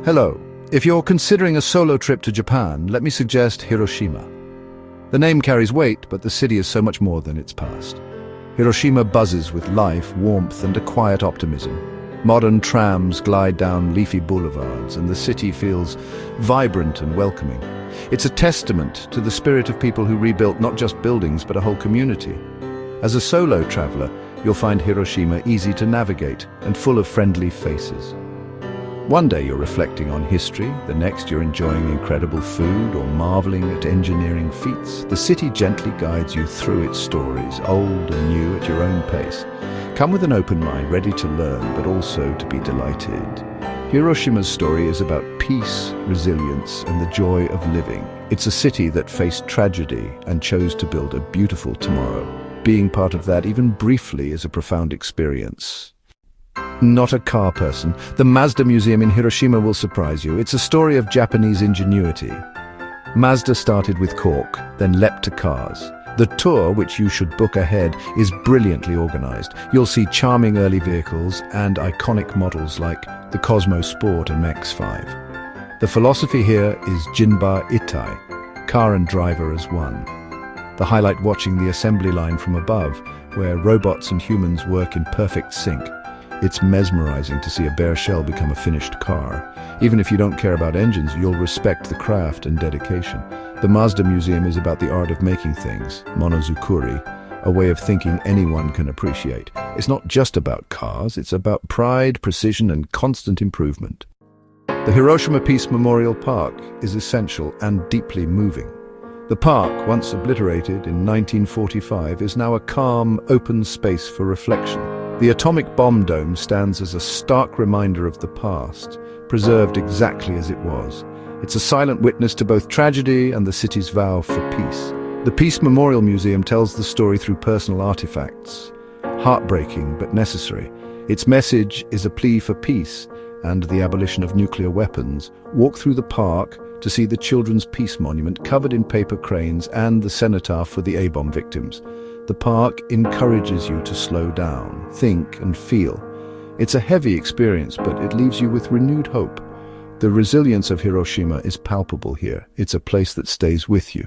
Hello. If you're considering a solo trip to Japan, let me suggest Hiroshima. The name carries weight, but the city is so much more than its past. Hiroshima buzzes with life, warmth, and a quiet optimism. Modern trams glide down leafy boulevards, and the city feels vibrant and welcoming. It's a testament to the spirit of people who rebuilt not just buildings, but a whole community. As a solo traveler, you'll find Hiroshima easy to navigate and full of friendly faces. One day you're reflecting on history, the next you're enjoying incredible food or marveling at engineering feats. The city gently guides you through its stories, old and new, at your own pace. Come with an open mind, ready to learn, but also to be delighted. Hiroshima's story is about peace, resilience, and the joy of living. It's a city that faced tragedy and chose to build a beautiful tomorrow. Being part of that, even briefly, is a profound experience. Not a car person, the Mazda Museum in Hiroshima will surprise you. It's a story of Japanese ingenuity. Mazda started with cork, then leapt to cars. The tour, which you should book ahead, is brilliantly organized. You'll see charming early vehicles and iconic models like the Cosmo Sport and X5. The philosophy here is Jinba Itai, car and driver as one. The highlight watching the assembly line from above, where robots and humans work in perfect sync. It's mesmerizing to see a bare shell become a finished car. Even if you don't care about engines, you'll respect the craft and dedication. The Mazda Museum is about the art of making things, monozukuri, a way of thinking anyone can appreciate. It's not just about cars, it's about pride, precision, and constant improvement. The Hiroshima Peace Memorial Park is essential and deeply moving. The park, once obliterated in 1945, is now a calm, open space for reflection. The atomic bomb dome stands as a stark reminder of the past, preserved exactly as it was. It's a silent witness to both tragedy and the city's vow for peace. The Peace Memorial Museum tells the story through personal artifacts, heartbreaking but necessary. Its message is a plea for peace and the abolition of nuclear weapons. Walk through the park to see the Children's Peace Monument covered in paper cranes and the cenotaph for the A-bomb victims. The park encourages you to slow down, think and feel. It's a heavy experience, but it leaves you with renewed hope. The resilience of Hiroshima is palpable here. It's a place that stays with you.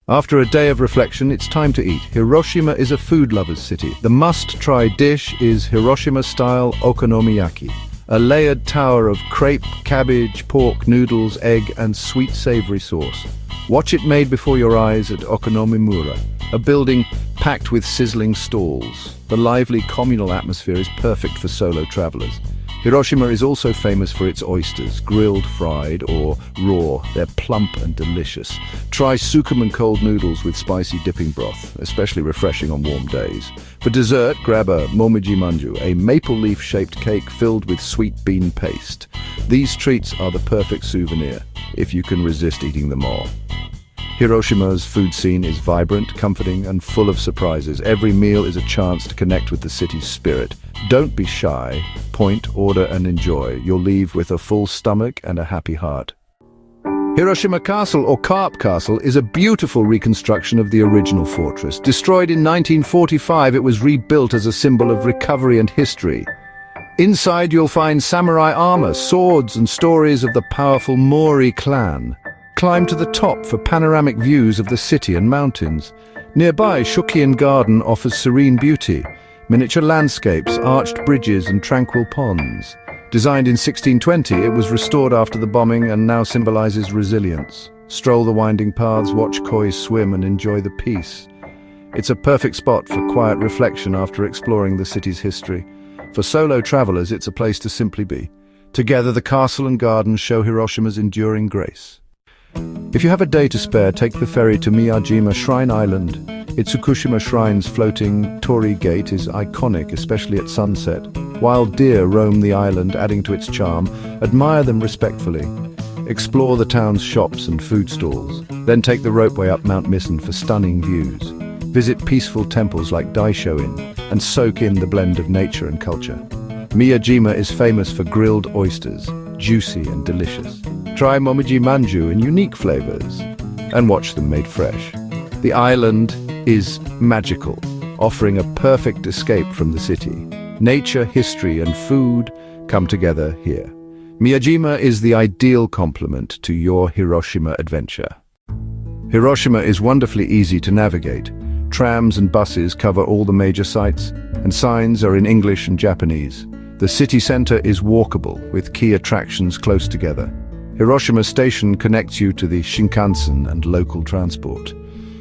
After a day of reflection, it's time to eat. Hiroshima is a food lover's city. The must-try dish is Hiroshima-style Okonomiyaki, a layered tower of crepe, cabbage, pork, noodles, egg, and sweet savory sauce. Watch it made before your eyes at Okonomimura, a building packed with sizzling stalls. The lively communal atmosphere is perfect for solo travelers. Hiroshima is also famous for its oysters, grilled, fried, or raw. They're plump and delicious. Try sukumen cold noodles with spicy dipping broth, especially refreshing on warm days. For dessert, grab a momiji manju, a maple leaf-shaped cake filled with sweet bean paste. These treats are the perfect souvenir, if you can resist eating them all. Hiroshima's food scene is vibrant, comforting, and full of surprises. Every meal is a chance to connect with the city's spirit. Don't be shy. Point, order, and enjoy. You'll leave with a full stomach and a happy heart. Hiroshima Castle, or Carp Castle, is a beautiful reconstruction of the original fortress. Destroyed in 1945, it was rebuilt as a symbol of recovery and history. Inside, you'll find samurai armor, swords, and stories of the powerful Mori clan. Climb to the top for panoramic views of the city and mountains. Nearby, Shukkeien Garden offers serene beauty, miniature landscapes, arched bridges, and tranquil ponds. Designed in 1620, it was restored after the bombing and now symbolizes resilience. Stroll the winding paths, watch koi swim, and enjoy the peace. It's a perfect spot for quiet reflection after exploring the city's history. For solo travelers, it's a place to simply be. Together, the castle and gardens show Hiroshima's enduring grace. If you have a day to spare, take the ferry to Miyajima Island. Itsukushima Shrine's floating torii gate is iconic, especially at sunset. Wild deer roam the island, adding to its charm. Admire them respectfully. Explore the town's shops and food stalls. Then take the ropeway up Mount Missen for stunning views. Visit peaceful temples like Daishoin and soak in the blend of nature and culture. Miyajima is famous for grilled oysters, juicy and delicious. Try momiji manju in unique flavors and watch them made fresh. The island is magical, offering a perfect escape from the city. Nature, history, and food come together here. Miyajima is the ideal complement to your Hiroshima adventure. Hiroshima is wonderfully easy to navigate. Trams and buses cover all the major sites, and signs are in English and Japanese. The city center is walkable, with key attractions close together. Hiroshima Station connects you to the Shinkansen and local transport.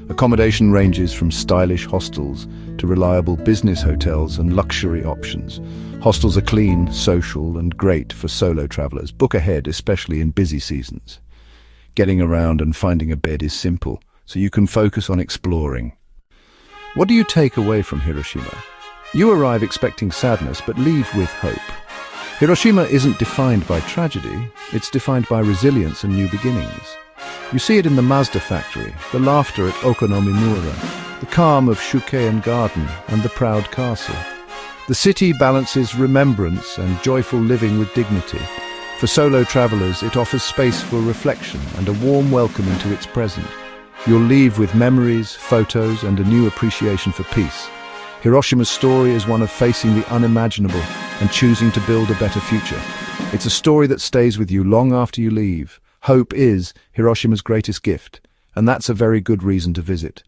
Accommodation ranges from stylish hostels to reliable business hotels and luxury options. Hostels are clean, social, and great for solo travelers. Book ahead, especially in busy seasons. Getting around and finding a bed is simple, so you can focus on exploring. What do you take away from Hiroshima? You arrive expecting sadness, but leave with hope. Hiroshima isn't defined by tragedy, it's defined by resilience and new beginnings. You see it in the Mazda factory, the laughter at Okonomiyaki, the calm of Shukkeien garden, and the proud castle. The city balances remembrance and joyful living with dignity. For solo travelers, it offers space for reflection and a warm welcome into its present. You'll leave with memories, photos, and a new appreciation for peace. Hiroshima's story is one of facing the unimaginable and choosing to build a better future. It's a story that stays with you long after you leave. Hope is Hiroshima's greatest gift, and that's a very good reason to visit.